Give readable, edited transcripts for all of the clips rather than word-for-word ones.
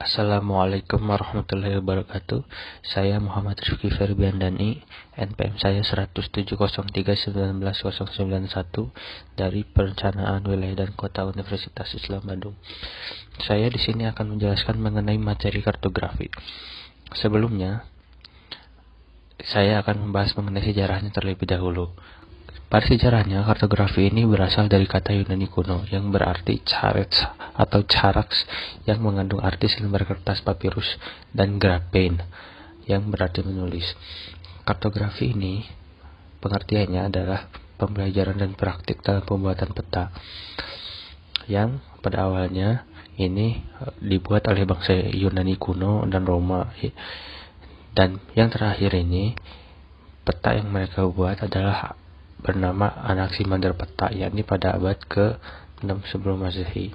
Assalamualaikum warahmatullahi wabarakatuh. Saya Muhammad Rizky Ferbiandani, NPM saya 10703190091 dari Perencanaan Wilayah dan Kota Universitas Islam Bandung. Saya di sini akan menjelaskan mengenai materi kartografi. Sebelumnya, saya akan membahas mengenai sejarahnya terlebih dahulu. Pada sejarahnya, kartografi ini berasal dari kata Yunani kuno yang berarti charets atau charaks yang mengandung arti selembar kertas papirus dan graphein yang berarti menulis. Kartografi ini pengertiannya adalah pembelajaran dan praktik dalam pembuatan peta yang pada awalnya ini dibuat oleh bangsa Yunani kuno dan Roma, dan yang terakhir ini peta yang mereka buat adalah bernama Anaximander peta, yakni pada abad ke-6 sebelum Masehi.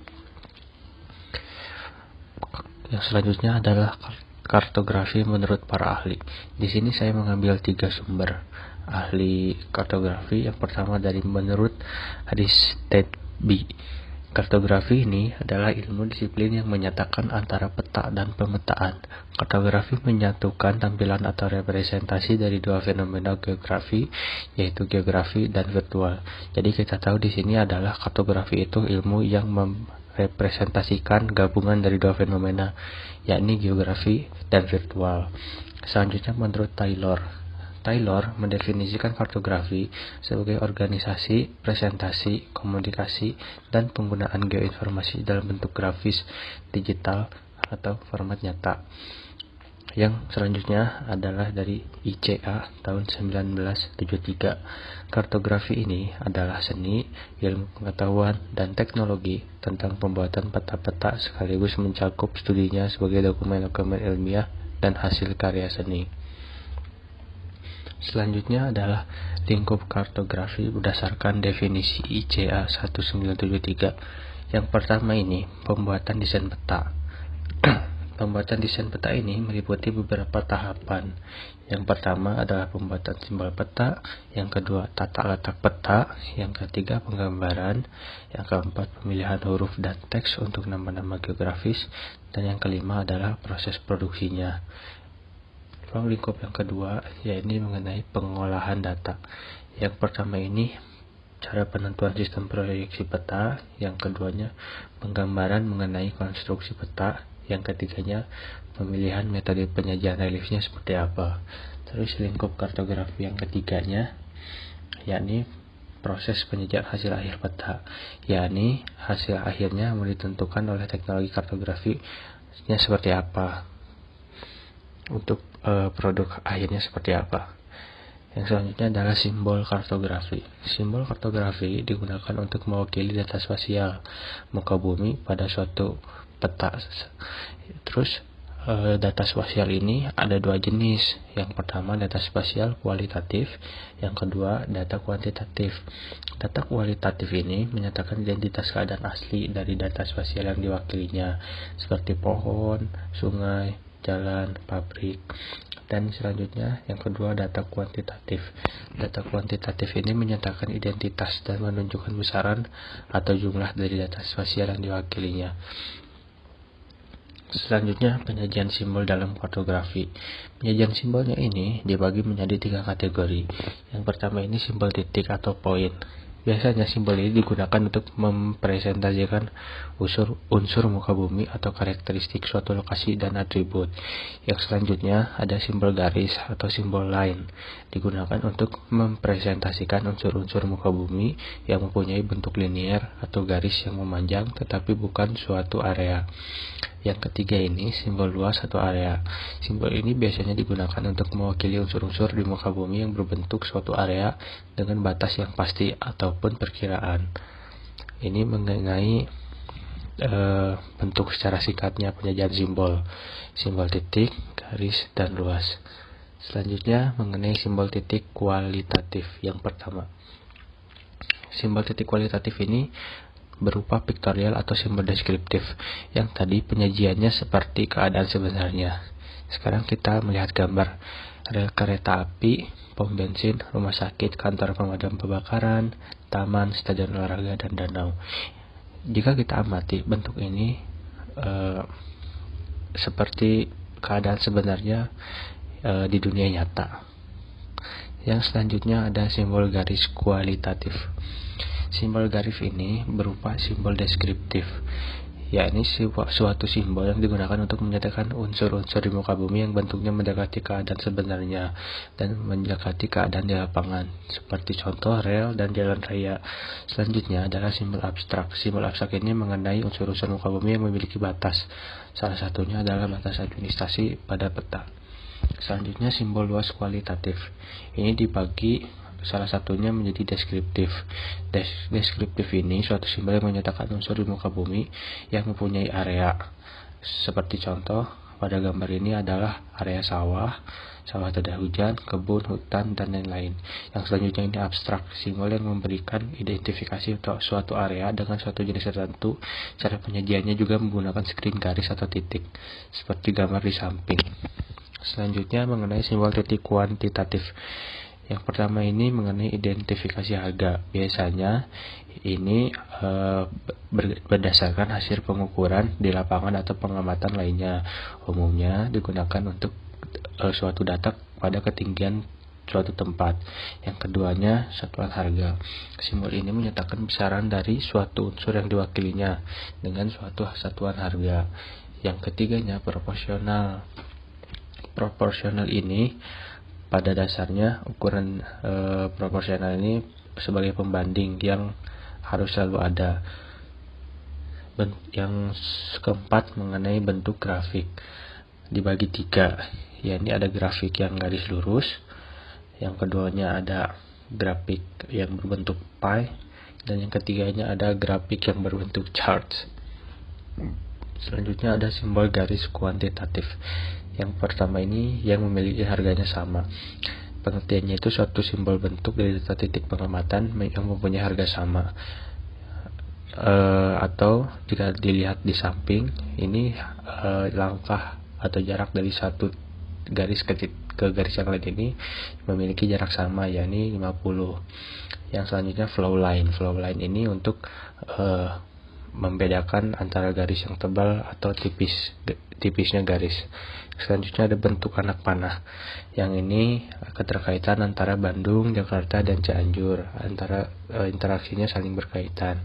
Yang selanjutnya adalah kartografi menurut para ahli. Di sini saya mengambil 3 sumber ahli kartografi. Yang pertama dari menurut Aristides. Kartografi ini adalah ilmu disiplin yang menyatakan antara peta dan pemetaan. Kartografi menyatukan tampilan atau representasi dari dua fenomena geografi, yaitu geografi dan virtual. Jadi kita tahu di sini adalah kartografi itu ilmu yang merepresentasikan gabungan dari dua fenomena, yakni geografi dan virtual. Selanjutnya menurut Taylor mendefinisikan kartografi sebagai organisasi, presentasi, komunikasi, dan penggunaan geoinformasi dalam bentuk grafis, digital, atau format nyata. Yang selanjutnya adalah dari ICA tahun 1973. Kartografi ini adalah seni, ilmu pengetahuan, dan teknologi tentang pembuatan peta-peta sekaligus mencakup studinya sebagai dokumen-dokumen ilmiah dan hasil karya seni. Selanjutnya adalah lingkup kartografi berdasarkan definisi ICA 1973. Yang pertama ini, pembuatan desain peta. Pembuatan desain peta ini meliputi beberapa tahapan. Yang pertama adalah pembuatan simbol peta, yang kedua tata letak peta, yang ketiga penggambaran, yang keempat pemilihan huruf dan teks untuk nama-nama geografis, dan yang kelima adalah proses produksinya. Ruang lingkup yang kedua yaitu mengenai pengolahan data. Yang pertama ini cara penentuan sistem proyeksi peta, yang keduanya penggambaran mengenai konstruksi peta, yang ketiganya pemilihan metode penyajian reliefnya seperti apa. Terus lingkup kartografi yang ketiganya yakni proses penyajian hasil akhir peta, yakni hasil akhirnya mau ditentukan oleh teknologi kartografinya seperti apa, untuk produk akhirnya seperti apa. Yang selanjutnya adalah simbol kartografi. Simbol kartografi digunakan untuk mewakili data spasial muka bumi pada suatu peta. Terus data spasial ini ada dua jenis. Yang pertama data spasial kualitatif, yang kedua data kuantitatif. Data kualitatif ini menyatakan identitas keadaan asli dari data spasial yang diwakilinya, seperti pohon, sungai, jalan, pabrik. Dan selanjutnya yang kedua data kuantitatif. Data kuantitatif ini menyatakan identitas dan menunjukkan besaran atau jumlah dari data spasial yang diwakilinya. Selanjutnya penyajian simbol dalam kartografi. Penyajian simbolnya ini dibagi menjadi 3 kategori. Yang pertama ini simbol titik atau poin. Biasanya simbol ini digunakan untuk mempresentasikan unsur muka bumi atau karakteristik suatu lokasi dan atribut. Yang selanjutnya ada simbol garis atau simbol line, digunakan untuk mempresentasikan unsur-unsur muka bumi yang mempunyai bentuk linier atau garis yang memanjang tetapi bukan suatu area. Yang ketiga ini simbol luas atau area. Simbol ini biasanya digunakan untuk mewakili unsur-unsur di muka bumi yang berbentuk suatu area dengan batas yang pasti ataupun perkiraan. Ini mengenai bentuk secara singkatnya penyajian simbol. Simbol titik, garis, dan luas. Selanjutnya mengenai simbol titik kualitatif. Yang pertama, simbol titik kualitatif ini berupa piktorial atau simbol deskriptif, yang tadi penyajiannya seperti keadaan sebenarnya. Sekarang kita melihat gambar rel kereta api, pom bensin, rumah sakit, kantor pemadam kebakaran, taman, stadion olahraga, dan danau. Jika kita amati bentuk ini seperti keadaan sebenarnya di dunia nyata. Yang selanjutnya ada simbol garis kualitatif. Simbol garis ini berupa simbol deskriptif, yakni suatu simbol yang digunakan untuk menyatakan unsur-unsur di muka bumi yang bentuknya mendekati keadaan sebenarnya dan mendekati keadaan di lapangan, seperti contoh rel dan jalan raya. Selanjutnya adalah simbol abstrak. Simbol abstrak ini mengenai unsur-unsur muka bumi yang memiliki batas. Salah satunya adalah batas administrasi pada peta. Selanjutnya simbol luas kualitatif. Ini dibagi salah satunya menjadi deskriptif. Deskriptif ini suatu simbol yang menyatakan unsur di muka bumi yang mempunyai area. Seperti contoh pada gambar ini adalah area sawah tidak hujan, kebun, hutan, dan lain-lain. Yang selanjutnya ini abstrak, simbol yang memberikan identifikasi untuk suatu area dengan suatu jenis tertentu. Cara penyajiannya juga menggunakan screen garis atau titik, seperti gambar di samping. Selanjutnya mengenai simbol titik kuantitatif. Yang pertama ini mengenai identifikasi harga. Biasanya ini berdasarkan hasil pengukuran di lapangan atau pengamatan lainnya. Umumnya digunakan untuk suatu data pada ketinggian suatu tempat. Yang keduanya satuan harga. Simbol ini menyatakan besaran dari suatu unsur yang diwakilinya dengan suatu satuan harga. Yang ketiganya proporsional. Proporsional ini pada dasarnya ukuran proporsional ini sebagai pembanding yang harus selalu ada. Yang keempat mengenai bentuk grafik dibagi 3, yakni ada grafik yang garis lurus, yang keduanya ada grafik yang berbentuk pie, dan yang ketiganya ada grafik yang berbentuk chart. Selanjutnya ada simbol garis kuantitatif. Yang pertama ini yang memiliki harganya sama. Pengertiannya itu suatu simbol bentuk dari data titik pengamatan yang mempunyai harga sama. Atau jika dilihat di samping, ini langkah atau jarak dari satu garis ke garis yang lain ini memiliki jarak sama, yakni 50. Yang selanjutnya flow line. Flow line ini untuk membedakan antara garis yang tebal atau tipisnya garis. Selanjutnya ada bentuk anak panah. Yang ini keterkaitan antara Bandung, Jakarta, dan Cianjur. Interaksinya saling berkaitan,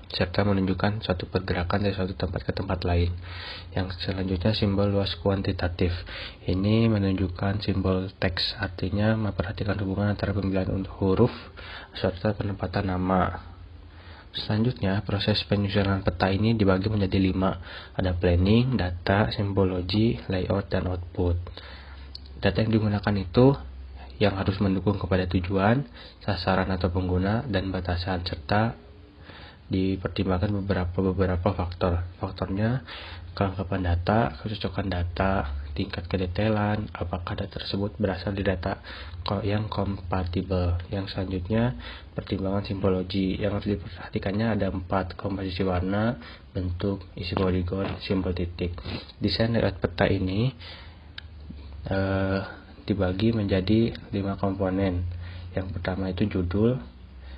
serta menunjukkan suatu pergerakan dari suatu tempat ke tempat lain. Yang selanjutnya simbol luas kuantitatif. Ini menunjukkan simbol teks, artinya memperhatikan hubungan antara pemilihan huruf serta penempatan nama. Selanjutnya, proses penyusunan peta ini dibagi menjadi 5. Ada planning, data, simbologi, layout, dan output. Data yang digunakan itu yang harus mendukung kepada tujuan, sasaran atau pengguna, dan batasan, serta dipertimbangkan beberapa faktor. Faktornya kelengkapan data, kecocokan data, tingkat kedetailan, apakah data tersebut berasal dari data yang kompatibel. Yang selanjutnya pertimbangan simbologi. Yang harus diperhatikannya ada 4: komposisi warna, bentuk, isi poligon, simbol titik. Desain layout peta ini dibagi menjadi 5 komponen. Yang pertama itu judul,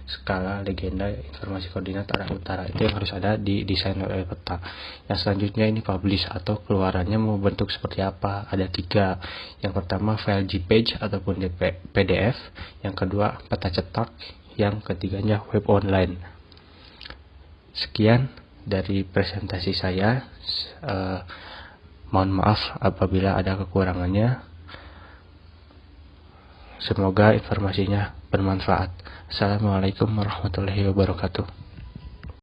skala, legenda, informasi koordinat arah utara. Itu yang harus ada di desain layout peta. Yang selanjutnya ini publish atau keluarannya mau bentuk seperti apa. Ada 3. Yang pertama file JPEG ataupun PDF. Yang kedua peta cetak. Yang ketiganya web online. Sekian dari presentasi saya. Mohon maaf apabila ada kekurangannya. Semoga informasinya bermanfaat. Assalamualaikum warahmatullahi wabarakatuh.